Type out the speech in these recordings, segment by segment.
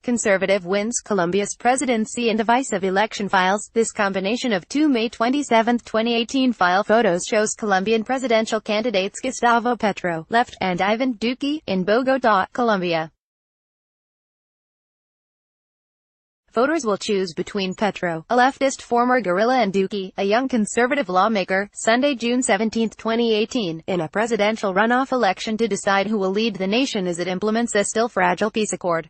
conservative wins Colombia's presidency in divisive election files. This combination of two May 27, 2018 file photos shows Colombian presidential candidates Gustavo Petro, left, and Ivan Duque, in Bogotá, Colombia. Voters will choose between Petro, a leftist former guerrilla, and Duque, a young conservative lawmaker, Sunday, June 17, 2018, in a presidential runoff election to decide who will lead the nation as it implements a still fragile peace accord.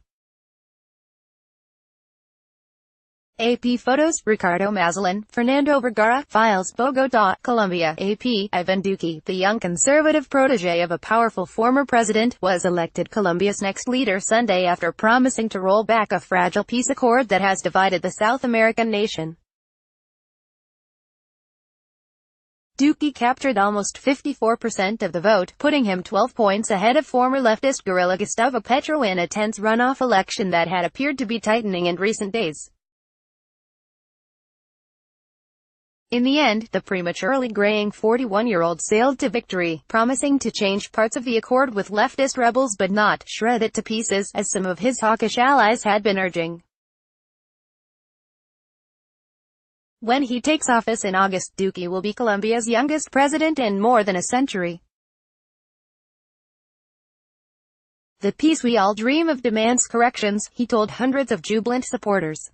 AP photos, Ricardo Mazalan, Fernando Vergara, Files, Bogotá, Colombia. AP, Ivan Duque, the young conservative protege of a powerful former president, was elected Colombia's next leader Sunday after promising to roll back a fragile peace accord that has divided the South American nation. Duque captured almost 54% of the vote, putting him 12 points ahead of former leftist guerrilla Gustavo Petro in a tense runoff election that had appeared to be tightening in recent days. In the end, the prematurely graying 41-year-old sailed to victory, promising to change parts of the accord with leftist rebels but not shred it to pieces, as some of his hawkish allies had been urging. When he takes office in August, Duque will be Colombia's youngest president in more than a century. "The peace we all dream of demands corrections," he told hundreds of jubilant supporters,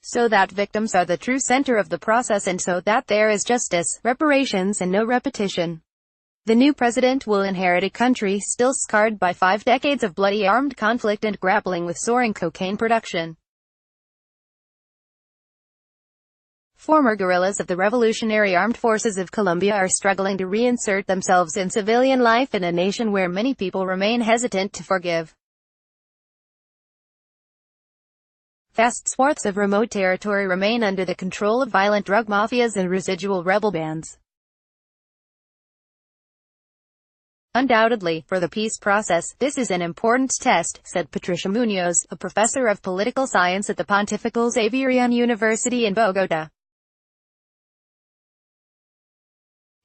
"so that victims are the true center of the process and so that there is justice, reparations and no repetition." The new president will inherit a country still scarred by 5 decades of bloody armed conflict and grappling with soaring cocaine production. Former guerrillas of the Revolutionary Armed Forces of Colombia are struggling to reinsert themselves in civilian life in a nation where many people remain hesitant to forgive. Vast swaths of remote territory remain under the control of violent drug mafias and residual rebel bands. "Undoubtedly, for the peace process, this is an important test," said Patricia Munoz, a professor of political science at the Pontifical Xaverian University in Bogotá.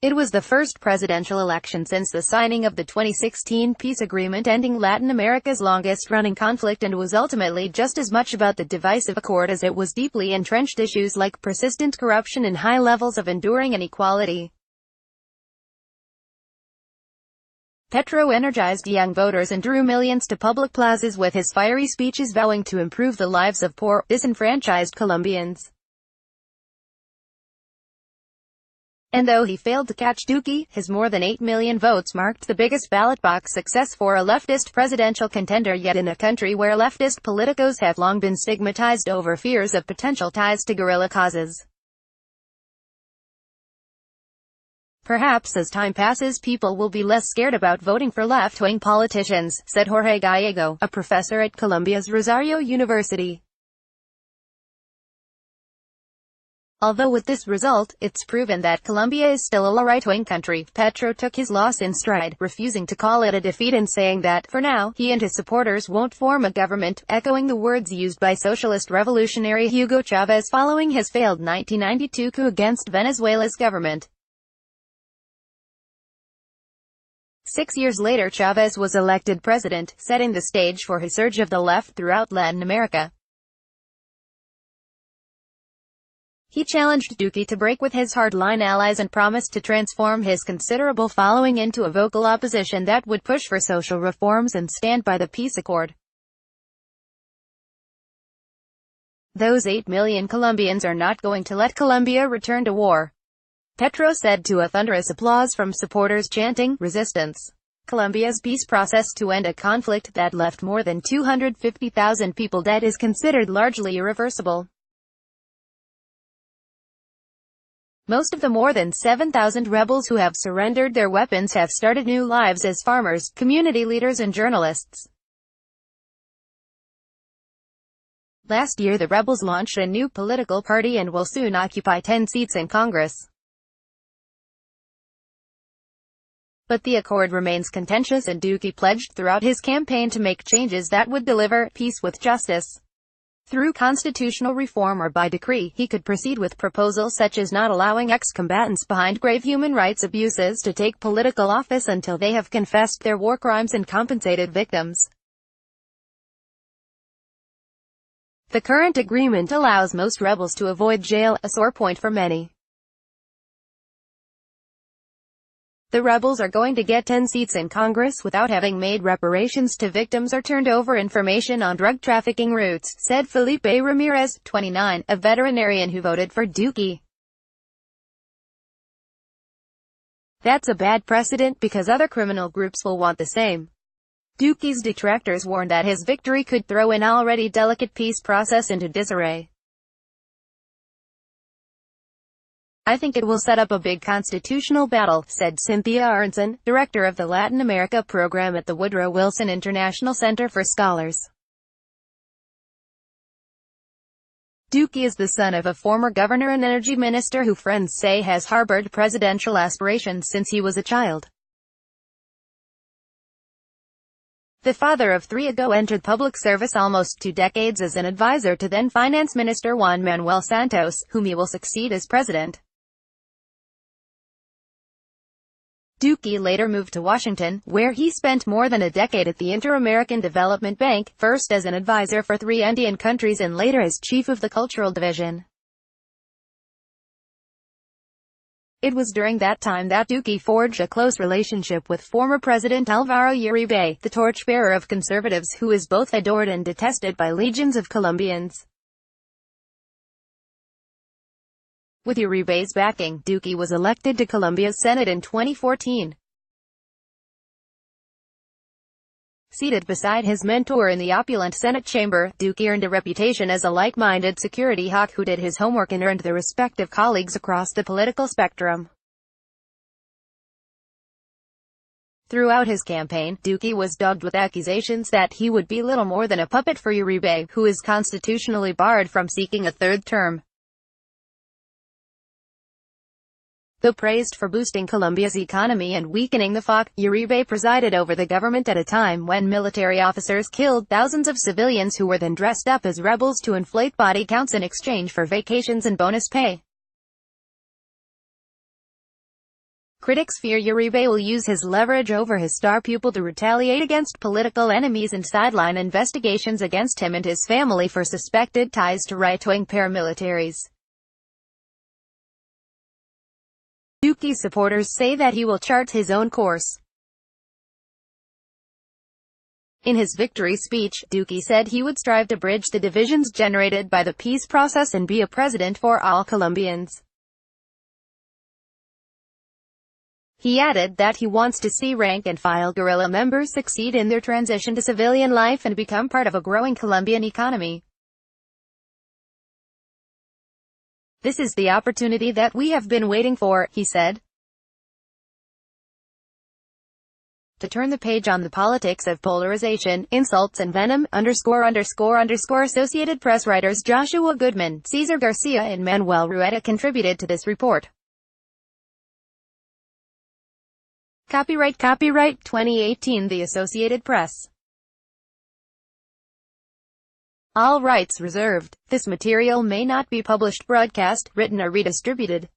It was the first presidential election since the signing of the 2016 peace agreement ending Latin America's longest-running conflict and was ultimately just as much about the divisive accord as it was deeply entrenched issues like persistent corruption and high levels of enduring inequality. Petro energized young voters and drew millions to public plazas with his fiery speeches vowing to improve the lives of poor, disenfranchised Colombians. And though he failed to catch Duque, his more than 8 million votes marked the biggest ballot box success for a leftist presidential contender yet in a country where leftist politicos have long been stigmatized over fears of potential ties to guerrilla causes. "Perhaps as time passes people will be less scared about voting for left-wing politicians," said Jorge Gallego, a professor at Colombia's Rosario University. Although with this result, it's proven that Colombia is still a right-wing country. Petro took his loss in stride, refusing to call it a defeat and saying that, for now, he and his supporters won't form a government, echoing the words used by socialist revolutionary Hugo Chavez following his failed 1992 coup against Venezuela's government. 6 years later Chavez was elected president, setting the stage for his surge of the left throughout Latin America. He challenged Duque to break with his hardline allies and promised to transform his considerable following into a vocal opposition that would push for social reforms and stand by the peace accord. "Those 8 million Colombians are not going to let Colombia return to war," Petro said to a thunderous applause from supporters chanting, "Resistance." Colombia's peace process to end a conflict that left more than 250,000 people dead is considered largely irreversible. Most of the more than 7,000 rebels who have surrendered their weapons have started new lives as farmers, community leaders and journalists. Last year the rebels launched a new political party and will soon occupy 10 seats in Congress. But the accord remains contentious and Duque pledged throughout his campaign to make changes that would deliver peace with justice. Through constitutional reform or by decree, he could proceed with proposals such as not allowing ex-combatants behind grave human rights abuses to take political office until they have confessed their war crimes and compensated victims. The current agreement allows most rebels to avoid jail, a sore point for many. The rebels are going to get 10 seats in Congress without having made reparations to victims or turned over information on drug trafficking routes, said Felipe Ramirez, 29, a veterinarian who voted for Duque. That's a bad precedent because other criminal groups will want the same. Duque's detractors warned that his victory could throw an already delicate peace process into disarray. I think it will set up a big constitutional battle, said Cynthia Arnson, director of the Latin America program at the Woodrow Wilson International Center for Scholars. Duque is the son of a former governor and energy minister who friends say has harbored presidential aspirations since he was a child. The father of three entered public service almost 2 decades as an advisor to then Finance Minister Juan Manuel Santos, whom he will succeed as president. Duque later moved to Washington, where he spent more than a decade at the Inter-American Development Bank, first as an advisor for 3 Andean countries and later as chief of the cultural division. It was during that time that Duque forged a close relationship with former President Álvaro Uribe, the torchbearer of conservatives who is both adored and detested by legions of Colombians. With Uribe's backing, Duque was elected to Colombia's Senate in 2014. Seated beside his mentor in the opulent Senate chamber, Duque earned a reputation as a like-minded security hawk who did his homework and earned the respect of colleagues across the political spectrum. Throughout his campaign, Duque was dogged with accusations that he would be little more than a puppet for Uribe, who is constitutionally barred from seeking a third term. Though praised for boosting Colombia's economy and weakening the FARC, Uribe presided over the government at a time when military officers killed thousands of civilians who were then dressed up as rebels to inflate body counts in exchange for vacations and bonus pay. Critics fear Uribe will use his leverage over his star pupil to retaliate against political enemies and sideline investigations against him and his family for suspected ties to right-wing paramilitaries. Duque's supporters say that he will chart his own course. In his victory speech, Duque said he would strive to bridge the divisions generated by the peace process and be a president for all Colombians. He added that he wants to see rank-and-file guerrilla members succeed in their transition to civilian life and become part of a growing Colombian economy. This is the opportunity that we have been waiting for, he said. To turn the page on the politics of polarization, insults and venom, Associated Press writers Joshua Goodman, Cesar Garcia and Manuel Rueda contributed to this report. Copyright 2018 The Associated Press. All rights reserved. This material may not be published, broadcast, written or redistributed.